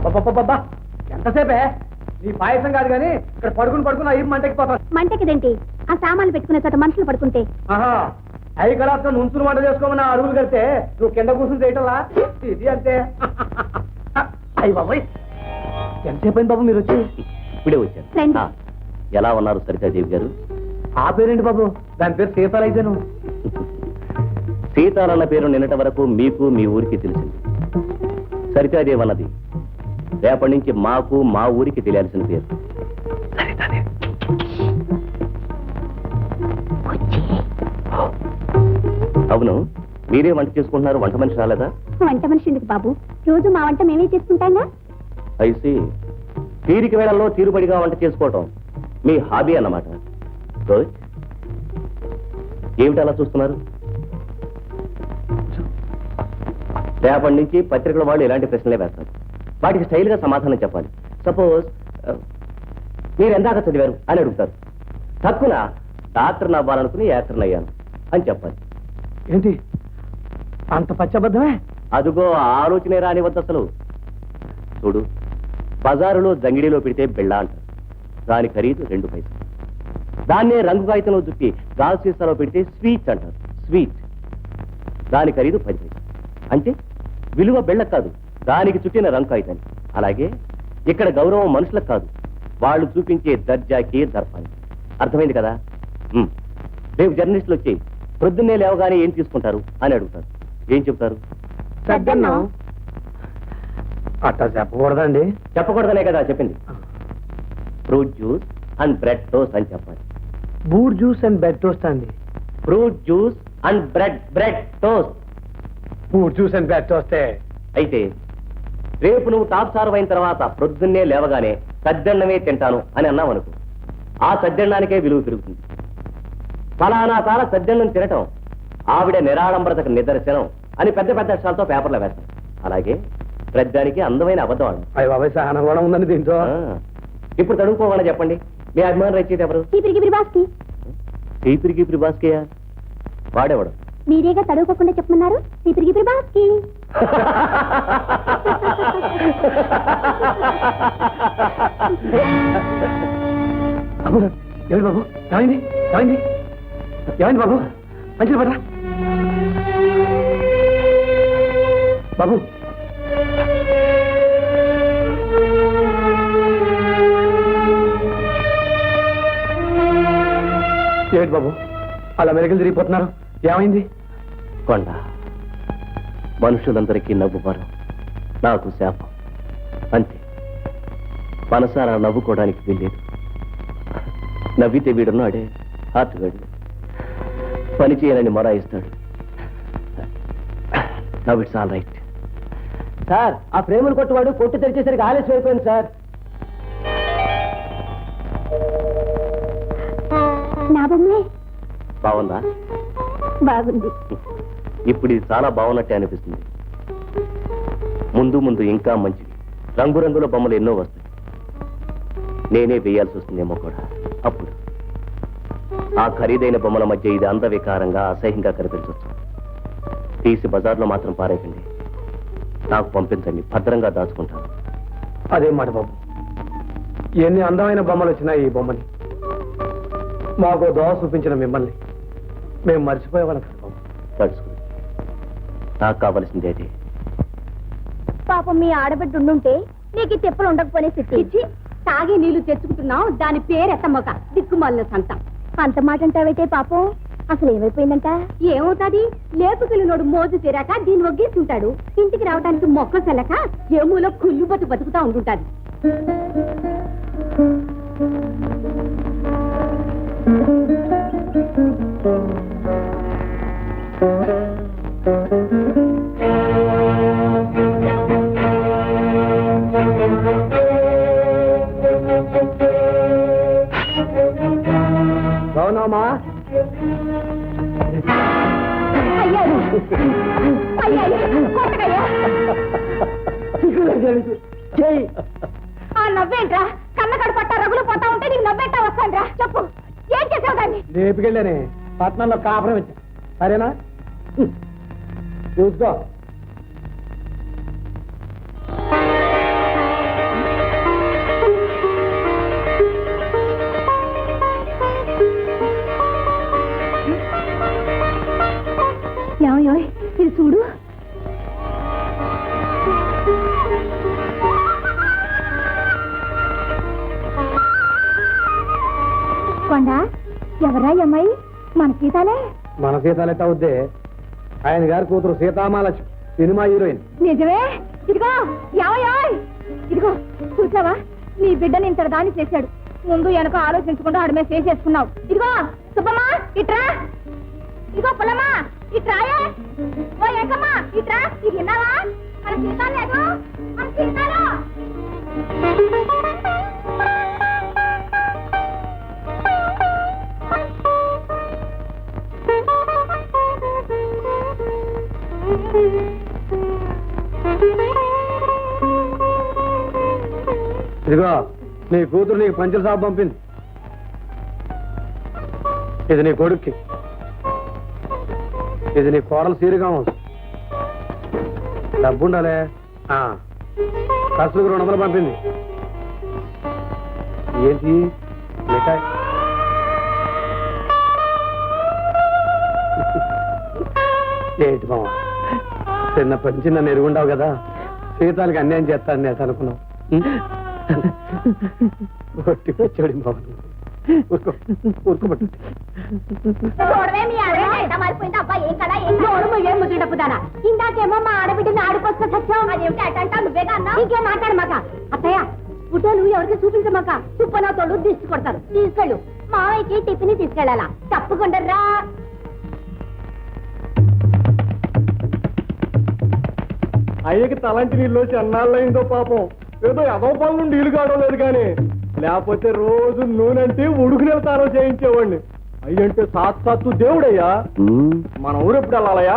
అబ్బబ్బబ్బబ్బా ఎంతసేపే నీ పాయసం కాదు కానీ ఇక్కడ పడుకుని అయ్యి మంటకిపోతాను. మంటకిదేంటి? ఆ సామాన్లు పెట్టుకునే చోట మనుషులు పడుకుంటే. ఆహా అవి కలాస్తో నుంచుని వంట చేసుకోమని అడుగులు కడితే నువ్వు కింద కూర్చుని చేయటంలా ఇది అంతే. అయ్యి బాబాయ్ ఎంతసేపు అయింది బాబు మీరు వచ్చి? ఇప్పుడే వచ్చాను. ఎలా ఉన్నారు సరితాదేవి గారు? ఆ పేరేంటి బాబు? దాని పేరు సీతాలు అయితేను. సీతాలన్న పేరు నిన్నటి వరకు మీకు మీ ఊరికి తెలిసింది. సరితాదేవి అన్నది రేపటి నుంచి మాకు మా ఊరికి తెలియాల్సిన పేరు. అవును, మీరే వంట చేసుకుంటున్నారు, వంట మనిషి రాలేదా? వంట మనిషి ఎందుకు బాబు? రోజు మా వంట మేమే చేసుకుంటాంగా. అయితే తీరిక వేళల్లో తీరుబడిగా వంట చేసుకోవటం మీ హాబీ అన్నమాట. గుడ్. ఏమిటి అలా చూస్తున్నారు? రేపటి నుంచి పత్రికల వాళ్ళు ఇలాంటి ప్రశ్నలే వేస్తారు. వాటికి స్టైల్గా సమాధానం చెప్పాలి. సపోజ్ మీరు ఎందాక చదివారు అని అడుగుతారు. తక్కువ డాక్టర్ని అవ్వాలనుకుని యాక్టర్ని అయ్యాను అని చెప్పాలి. ఏంటి అంత పచ్చబద్ధమే? అదుగో ఆలోచనే రాని వద్ద అసలు. చూడు, బజారులో జంగిడిలో పెడితే బిళ్ళ అంటారు, దాని ఖరీదు 2 పైసలు. దాన్నే రంగు కాగితంలో చుట్టి గాజు సీసాలో పెడితే స్వీట్ అంటారు, స్వీట్, దాని ఖరీదు 10 పైసలు. అంటే విలువ బిళ్ళకు కాదు, దానికి చుట్టిన రంగు కాగితాన్ని. అలాగే ఇక్కడ గౌరవం మనుషులకు కాదు, వాళ్ళు చూపించే దర్జాకి దర్పానికి. అర్థమైంది కదా? రేపు జర్నలిస్టులు వచ్చి ప్రొద్దున్నే లేవగానే ఏం తీసుకుంటారు అని అడుగుతారు. ఏం చెప్తారు? అట్టా చెప్పకూడదండి. చెప్పకూడదనే కదా చెప్పింది. Fruit juice and bread toast అని చెప్పాలి. Boot juice and bread toast అండి. Fruit juice and bread toast. Boot juice and bread టోస్టే. అయితే రేపు నువ్వు టాప్ సార్ అయిన తర్వాత ప్రొద్దున్నే లేవగానే సద్దన్నమే తింటాను అని అన్నావు అనుకో, ఆ సద్దన్నానికే విలువ పెరుగుతుంది. ఫలానా తార సద్దన్నం తినటం ఆవిడ నిరాడంబరతకు నిదర్శనం అని పెద్ద పెద్ద అక్షరాలతో పేపర్లో వేస్తాం. అలాగే ప్రద్దానికి అందమైన అబద్ధం ఆడు. అయ్య బాబాయ్ సహనం కూడా ఉందండి దీంతో. ఇప్పుడు తడుపుకోవాలని చెప్పండి, మీ అభిమానం రచయిత ఎవరు? టీపిరికి బాస్కియా? వాడేవాడు? మీరేగా తడువుకోకుండా చెప్పమన్నారు. టీపిరికి బాస్కి. ఏమైంది బాబు? ఏమైంది ఏమైంది ఏమైంది బాబు? మంచిది పడరా బాబు. ఏమిటి బాబు అలా మెరుగులు తిరిగిపోతున్నారు? ఏమైంది? కొండ మనుషులందరికీ నవ్వువారు, నాకు శాపం అంతే. మనసారా నవ్వుకోవడానికి వీల్లేదు. నవ్వితే వీడున్నాడే హార్ట్గాడు, పని చేయనని మొరాయిస్తాడు. Now it's all right. Sir ఆ ప్రేమలు కొట్టువాడు కొట్టు తెరిచేసరికి ఆలస్యం అయిపోయింది సార్. నా బొమ్మే బాగుందా? బాగుంది. ఇప్పుడు ఇది చాలా బాగున్నట్టే అనిపిస్తుంది. ముందు ముందు ఇంకా మంచివి రంగురంగుల బొమ్మలు ఎన్నో వస్తాయి. నేనే వేయాల్సి వస్తుందేమో కూడా. అప్పుడు ఆ ఖరీదైన బొమ్మల మధ్య ఇది అందవికారంగా అసహ్యంగా కనిపించవచ్చు. తీసి బజార్లో మాత్రం పారేకండి, నాకు పంపించండి, భద్రంగా దాచుకుంటాను. అదే మాట బాబు, ఎన్ని అందమైన బొమ్మలు వచ్చినాయి ఈ బొమ్మని. మాకు దోవ చూపించిన మిమ్మల్ని మేము మర్చిపోయేవాళ్ళం కదా బాబు. తడుచుకుని నాకు కావలసింది అదే. పాపం మీ ఆడబిడ్డ ఉండుంటే నీకు ఈ తెప్పలు ఉండకపోనే సిట్టి. తాగే నీళ్లు తెచ్చుకుంటున్నావు, దాని పేరు ఎత్తమ్మక దిక్కుమాలిన సంత. అంత మాట అంటావైతే పాపం అసలు ఏమైపోయిందంట? ఏమవుతాది? లేపుకెళ్ళినోడు మోజు తీరాక దీన్ని ఒగ్గేస్తుంటాడు. ఇంటికి రావడానికి మొక్క సెలక ఏమూలో కుళ్ళు బతుకుతా ఉంటుంటాది. అవునమ్మా నవ్వేంట్రా? కన్నకడు పట్ట రగులు పోతా ఉంటే నీకు నవ్వేంటా వస్తాండ్రా? చెప్పు, ఏం చేసావు దాన్ని? లేపుకెళ్ళానే పట్నంలో కాపురం వచ్చా. సరేనా? చూసుకో. ఇది చూడు. కొండ ఎవరా ఈ అమ్మాయి? మన సీతాలే. మన సీతాలెట్ట అవుద్దే, ఆయన గారి కూతురు సీతామాలక్ష్మి, సినిమా హీరోయిన్. నిజమే. ఇదిగో యావయాయ్, ఇదిగో చూసావా, నీ బిడ్డని ఇంత దాన్ని చేశాడు. ముందు వెనక ఆలోచించకుండా ఆడమే చేసేసుకున్నావు. ఇదిగో సుబ్బమ్మా ఇట్రా, ఇదిగో పుల్లమ్మా ఇట్రాయే, ఓ ఏకమ్మా ఇట్రా. ఇది విన్నావా? మన సీతాలు లేదు, మన సీతాలు. ఇదిగో నీ కూతురు నీకు పంచల సాబ్ పంపింది. ఇది నీ కొడుక్కి, ఇది నీ కోడలు సీరుగా ఉంది. డబ్బు ఉండాలే. ఖర్చులకు 200 పంపింది. ఏంటి మిఠాయి? ఏంటి మామ, చిన్నప్పటి నుంచి నన్ను ఎరుగుండావు కదా, సీతాలకి అన్యాయం చేస్తాను నేను అనుకున్నావు. ఒట్టి వచ్చాడు మామ, ఊరుకోబట్టు. ఇందాకేమో మా ఆడబిడ్డని ఆడిపోసుకొని చచ్చావు. అదేమిటి అటంటా నువ్వేగా అన్నా? ఇంకేం మాట్లాడమాక. అత్తయ్య ఫోటోలు ఎవరికి చూపించమాక, చుప్పనా తోడు దిష్టి కొడతారు. తీసుకెళ్ళు, మావయ్యకి టిఫిన్ తీసుకెళ్ళాలా. తప్పకుండా రా. అయ్యకి తలంటి నీళ్ళు వచ్చి అన్నాళ్ళయిందో పాపం. ఏదో ఎదో పనులు నీళ్లు కావడం లేదు కానీ, లేకపోతే రోజు నూనెంటే ఉడుకునే తానం చేయించేవాడిని. అయ్యంటే సాక్షాత్తు దేవుడయ్యా. మన ఊరు ఎప్పుడు వెళ్ళాలయ్యా?